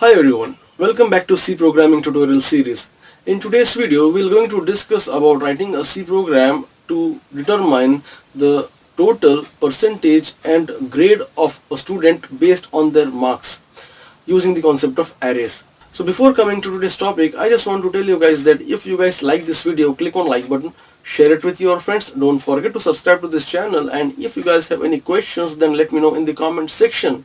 Hi everyone, welcome back to C programming tutorial series. In today's video, we're going to discuss about writing a C program to determine the total percentage and grade of a student based on their marks using the concept of arrays. So before coming to today's topic, I just want to tell you guys that if you guys like this video, click on like button, share it with your friends, don't forget to subscribe to this channel, and if you guys have any questions, then let me know in the comment section.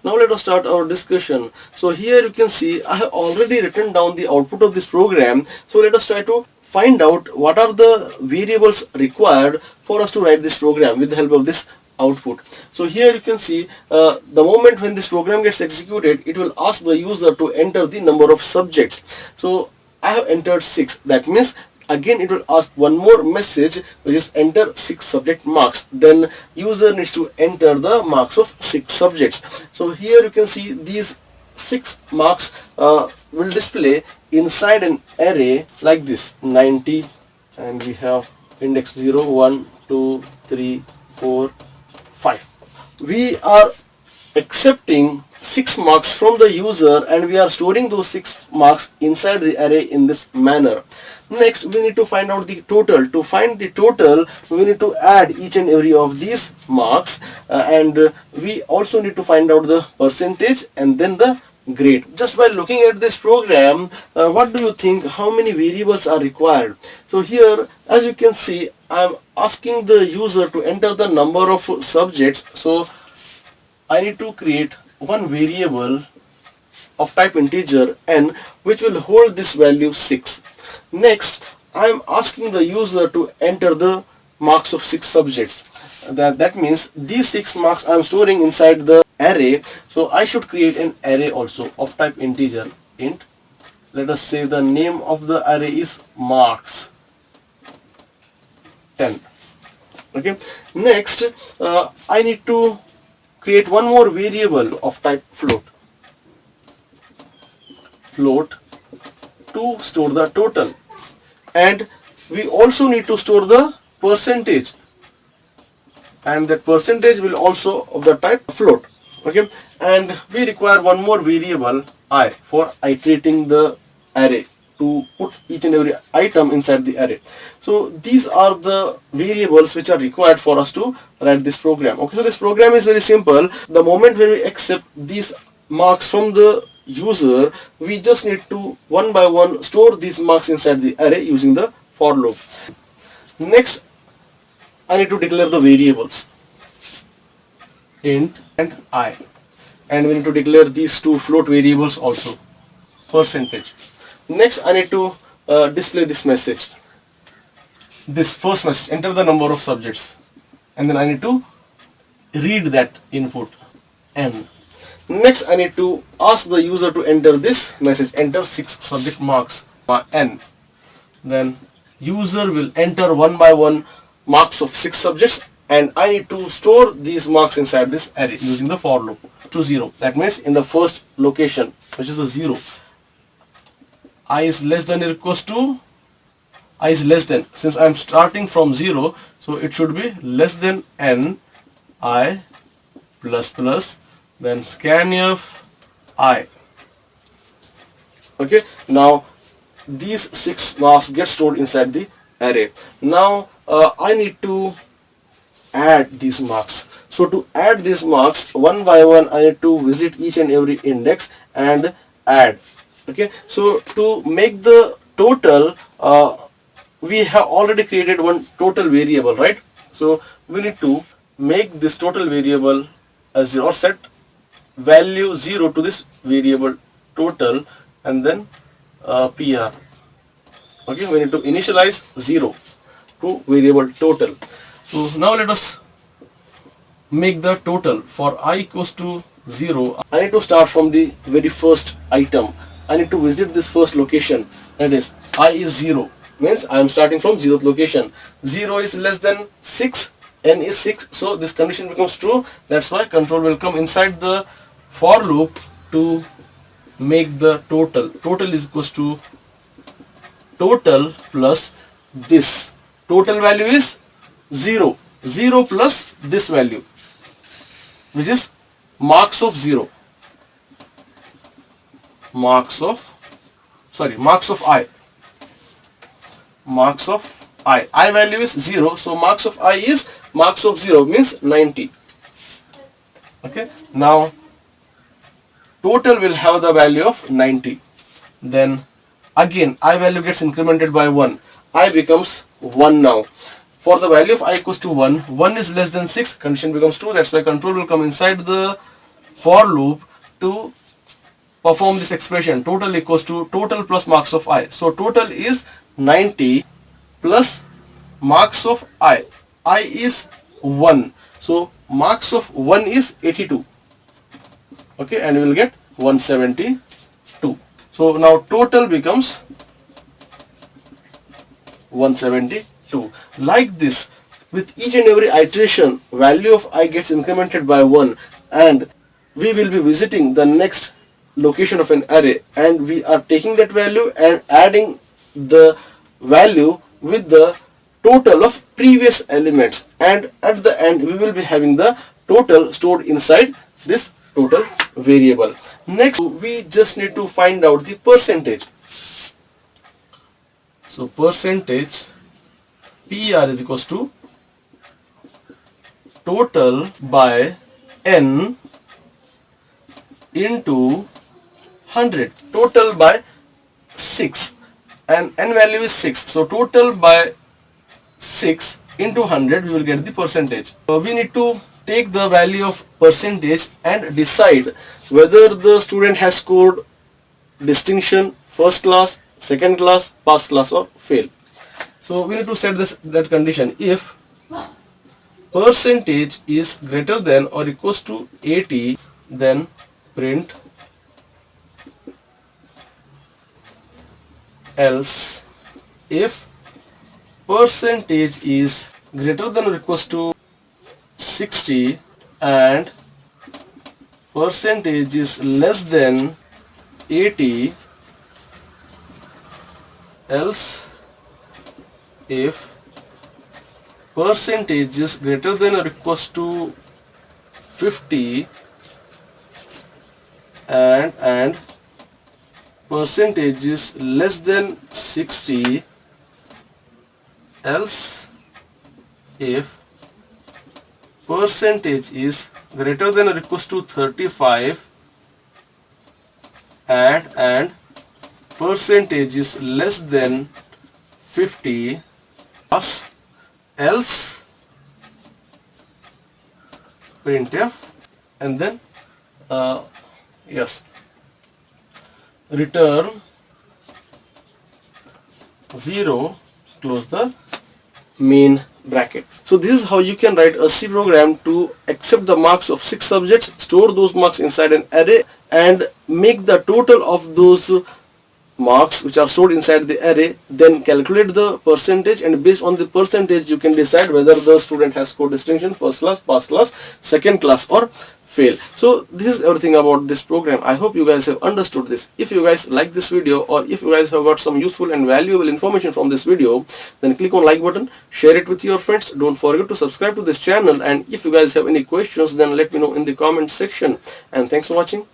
Now let us start our discussion. So here you can see I have already written down the output of this program. So let us try to find out what are the variables required for us to write this program with the help of this output. So here you can see the moment when this program gets executed, it will ask the user to enter the number of subjects. So I have entered 6. That means again it will ask one more message, which is enter 6 subject marks. Then user needs to enter the marks of 6 subjects. So here you can see these 6 marks will display inside an array like this, 90, and we have index 0, 1, 2, 3, 4, 5. We are accepting 6 marks from the user and we are storing those 6 marks inside the array in this manner. Next, we need to find out the total. To find the total, we need to add each and every of these marks and we also need to find out the percentage and then the grade. Just by looking at this program, what do you think, how many variables are required? So here, as you can see, I am asking the user to enter the number of subjects. So I need to create one variable of type integer n, which will hold this value 6. Next, I am asking the user to enter the marks of 6 subjects. That means these 6 marks I am storing inside the array. So I should create an array also of type integer int. Let us say the name of the array is marks 10. Okay. Next, I need to create one more variable of type float to store the total, and we also need to store the percentage, and that percentage will also of the type float. Okay, and we require one more variable I for iterating the array, to put each and every item inside the array. So these are the variables which are required for us to write this program. Okay, so this program is very simple. The moment when we accept these marks from the user, we just need to one by one store these marks inside the array using the for loop. Next, I need to declare the variables int and I, and we need to declare these two float variables also, percentage. Next, I need to display this message, this first message, enter the number of subjects, and then I need to read that input n. Next, I need to ask the user to enter this message, enter 6 subject marks n. Then user will enter one by one marks of 6 subjects, and I need to store these marks inside this array using the for loop to 0. That means in the first location, which is a 0, I is less than or equals to, I is less than, since I am starting from 0, so it should be less than n I plus plus, then scanf I. Okay, now these 6 marks get stored inside the array. Now I need to add these marks. So to add these marks one by one, I need to visit each and every index and add. Okay, so to make the total, we have already created one total variable, right? So we need to make this total variable as 0, or set value 0 to this variable total, and then PR. Okay, we need to initialize 0 to variable total. So now let us make the total. For I equals to 0, I need to start from the very first item. I need to visit this first location, that is I is 0, means I am starting from 0th location. 0 is less than 6, n is 6, so this condition becomes true. That's why control will come inside the for loop to make the total. Total is equals to total plus this. Total value is 0. 0 plus this value, which is marks of 0. marks of I. Marks of I value is 0, so marks of I is marks of 0 means 90. Okay, now total will have the value of 90. Then again I value gets incremented by 1. I becomes 1 now. For the value of I equals to 1, 1 is less than 6, condition becomes true. That's why control will come inside the for loop to perform this expression. Total equals to total plus marks of I. So total is 90 plus marks of I. I is 1. So marks of 1 is 82. Okay, and we will get 172. So now total becomes 172. Like this, with each and every iteration, value of I gets incremented by 1, and we will be visiting the next location of an array, and we are taking that value and adding the value with the total of previous elements, and at the end we will be having the total stored inside this total variable. Next, we just need to find out the percentage. So percentage PER is equals to total by n into 100. Total by 6, and n value is 6. So total by 6 into 100, we will get the percentage. So we need to take the value of percentage and decide whether the student has scored distinction, first class, second class, pass class, or fail. So we need to set that condition. If percentage is greater than or equals to 80, then print else. If percentage is greater than or equals to 60 and percentage is less than 80, else if percentage is greater than or equals to 50 and percentage is less than 60, else if percentage is greater than or equals to 35 and percentage is less than 50, else printf, and then return 0, close the main bracket. So this is how you can write a C program to accept the marks of 6 subjects, store those marks inside an array, and make the total of those marks which are stored inside the array, then calculate the percentage, and based on the percentage you can decide whether the student has scored distinction, first class, pass class, second class, or fail. So this is everything about this program. I hope you guys have understood this. If you guys like this video, or if you guys have got some useful and valuable information from this video, then click on like button, share it with your friends. Don't forget to subscribe to this channel, and if you guys have any questions, then let me know in the comment section. And thanks for watching.